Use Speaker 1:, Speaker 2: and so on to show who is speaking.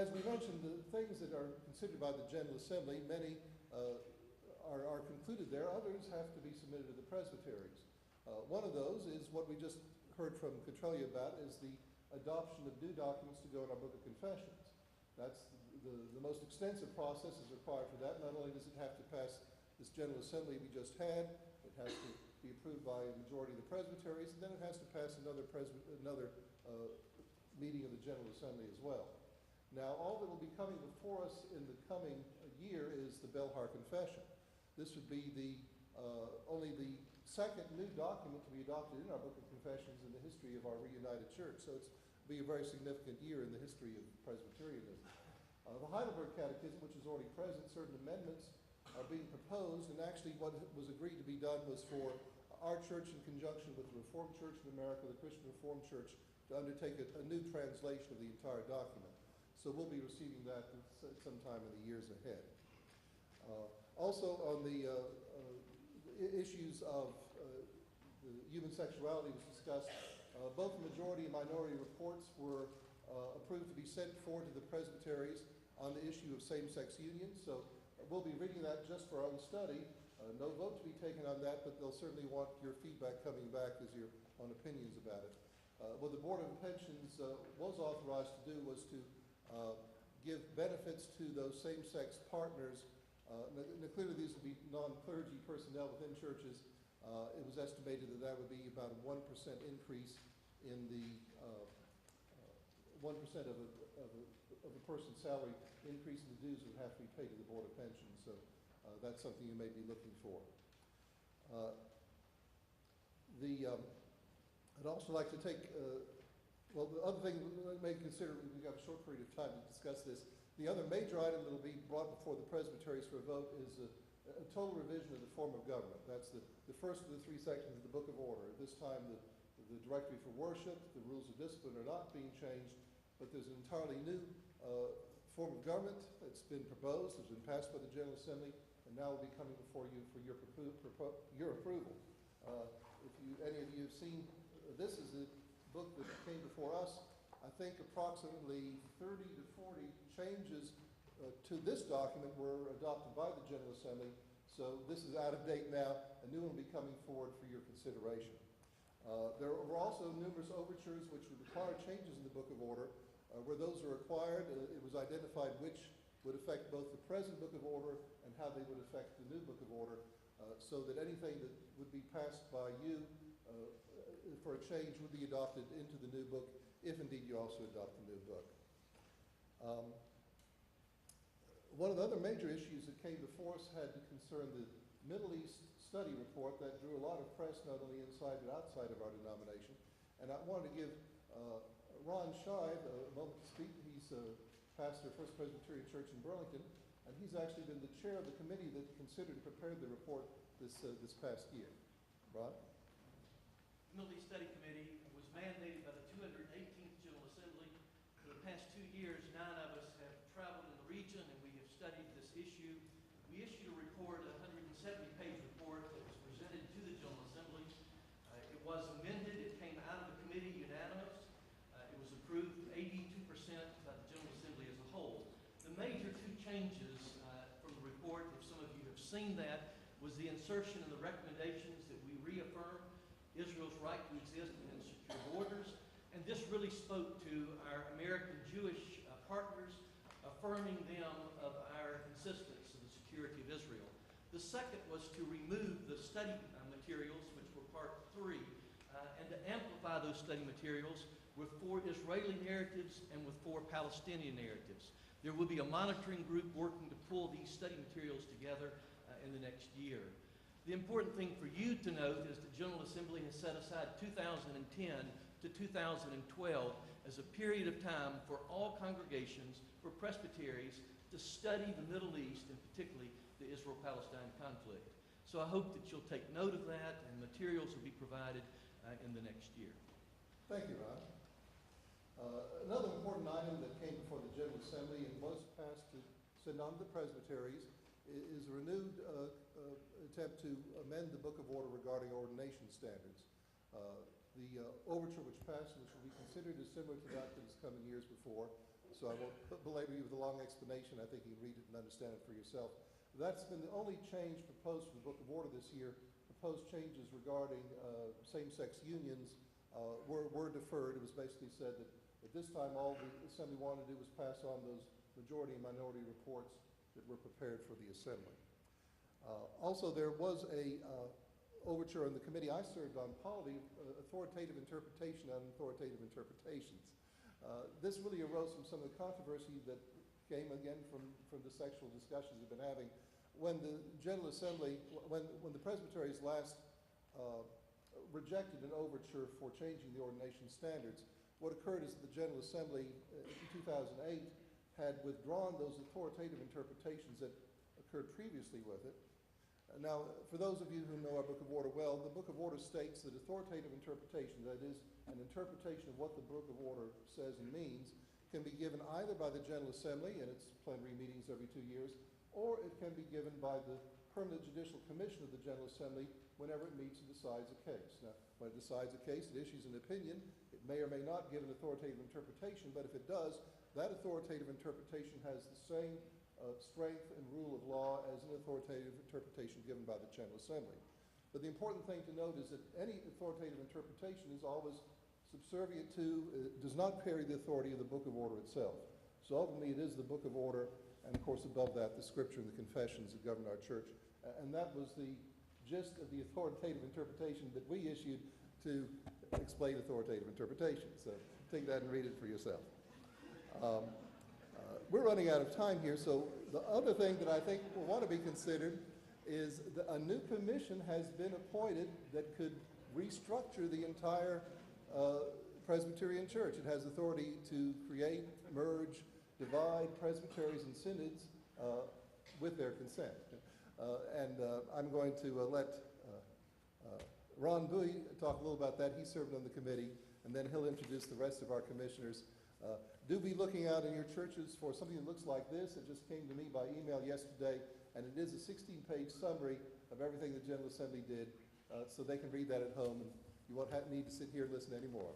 Speaker 1: as we mentioned, the things that are considered by the General Assembly, many are concluded there. Others have to be submitted to the presbyteries. One of those is what we just heard from Cotrelia about, is the adoption of new documents to go in our Book of Confessions. That's the most extensive process is required for that. Not only does it have to pass this General Assembly we just had, it has to be approved by a majority of the presbyteries, and then it has to pass another meeting of the General Assembly as well. Now, all that will be coming before us in the coming year is the Belhar Confession. This would be the only the second new document to be adopted in our Book of Confessions in the history of our reunited church. So it's be a very significant year in the history of Presbyterianism. The Heidelberg Catechism, which is already present, certain amendments are being proposed, and actually what was agreed to be done was for our church in conjunction with the Reformed Church in America, the Christian Reformed Church, to undertake a new translation of the entire document. So we'll be receiving that sometime in the years ahead. Also on the issues of the human sexuality was discussed. Both the majority and minority reports were approved to be sent forward to the presbyteries on the issue of same-sex unions. So we'll be reading that just for our own study. No vote to be taken on that, but they'll certainly want your feedback coming back as your own opinions about it. What the Board of Pensions was authorized to do was to give benefits to those same-sex partners. Now clearly these would be non-clergy personnel within churches. It was estimated that that would be about a 1% increase in the 1% of a person's salary increase in the dues would have to be paid to the Board of Pensions. So that's something you may be looking for. I'd also like to take, well, the other thing we may consider, we've got a short period of time to discuss this. The other major item that will be brought before the presbyteries for a vote is a total revision of the form of government. That's the first of the three sections of the Book of Order. At this time, the directory for worship, the rules of discipline are not being changed, but there's an entirely new form of government that's been proposed, has been passed by the General Assembly, and now will be coming before you for your approval. If any of you have seen, this is a book that came before us. I think approximately 30 to 40 changes to this document were adopted by the General Assembly, so this is out of date now. A new one will be coming forward for your consideration. There were also numerous overtures which would require changes in the Book of Order. Where those are required, it was identified which would affect both the present Book of Order and how they would affect the new Book of Order, so that anything that would be passed by you for a change would be adopted into the new book, if indeed you also adopt the new book. One of the other major issues that came before us had to concern the Middle East study report that drew a lot of press, not only inside but outside of our denomination. And I wanted to give Ron Shive a moment to speak. He's a pastor of First Presbyterian Church in Burlington, and he's actually been the chair of the committee that considered and prepared the report this past year. Ron?
Speaker 2: The Middle East Study Committee was mandated by the 218th General Assembly. For the past 2 years, 9 of us have traveled in the region and we have studied this issue. We issued a report, a 170-page report that was presented to the General Assembly. It was amended. It came out of the committee unanimous. It was approved 82% by the General Assembly as a whole. The major two changes from the report, if some of you have seen that, was the insertion of the recommendations that we reaffirm Israel's right to exist within secure borders. And this really spoke to our American Jewish partners, affirming them of our insistence of the security of Israel. The second was to remove the study materials, which were part 3, and to amplify those study materials with 4 Israeli narratives and with 4 Palestinian narratives. There will be a monitoring group working to pull these study materials together in the next year. The important thing for you to note is the General Assembly has set aside 2010 to 2012 as a period of time for all congregations, for presbyteries, to study the Middle East, and particularly the Israel-Palestine conflict. So I hope that you'll take note of that, and materials will be provided in the next year.
Speaker 1: Thank you, Ron. Another important item that came before the General Assembly and was passed to send on to the presbyteries is a renewed attempt to amend the Book of Order regarding ordination standards. The overture which passed, which will be considered as similar to that that has come in years before, so I won't belabor you with a long explanation. I think you can read it and understand it for yourself. That's been the only change proposed for the Book of Order this year. Proposed changes regarding same-sex unions were deferred. It was basically said that at this time all the Assembly wanted to do was pass on those majority and minority reports that were prepared for the Assembly. Also, there was a overture in the committee I served on, polity, authoritative interpretation and authoritative interpretations. This really arose from some of the controversy that came again from the sexual discussions we've been having. When the General Assembly, when the Presbyteries last rejected an overture for changing the ordination standards, what occurred is that the General Assembly in 2008 had withdrawn those authoritative interpretations that occurred previously with it. Now, for those of you who know our Book of Order well, the Book of Order states that authoritative interpretation, that is, an interpretation of what the Book of Order says and means, can be given either by the General Assembly in its plenary meetings every 2 years, or it can be given by the Permanent Judicial Commission of the General Assembly whenever it meets and decides a case. Now, when it decides a case, it issues an opinion. It may or may not give an authoritative interpretation, but if it does, that authoritative interpretation has the same strength and rule of law as an authoritative interpretation given by the General Assembly. But the important thing to note is that any authoritative interpretation is always subservient to, does not carry the authority of the Book of Order itself. So ultimately it is the Book of Order, and of course above that the Scripture and the confessions that govern our church. And that was the gist of the authoritative interpretation that we issued to explain authoritative interpretation. So take that and read it for yourself. We're running out of time here, so the other thing that I think will want to be considered is that a new commission has been appointed that could restructure the entire Presbyterian Church. It has authority to create, merge, divide presbyteries and synods with their consent. I'm going to let Ron Bowie talk a little about that. He served on the committee, and then he'll introduce the rest of our commissioners. Do be looking out in your churches for something that looks like this. It just came to me by email yesterday, and it is a 16-page summary of everything the General Assembly did, so they can read that at home, and you won't need to sit here and listen anymore.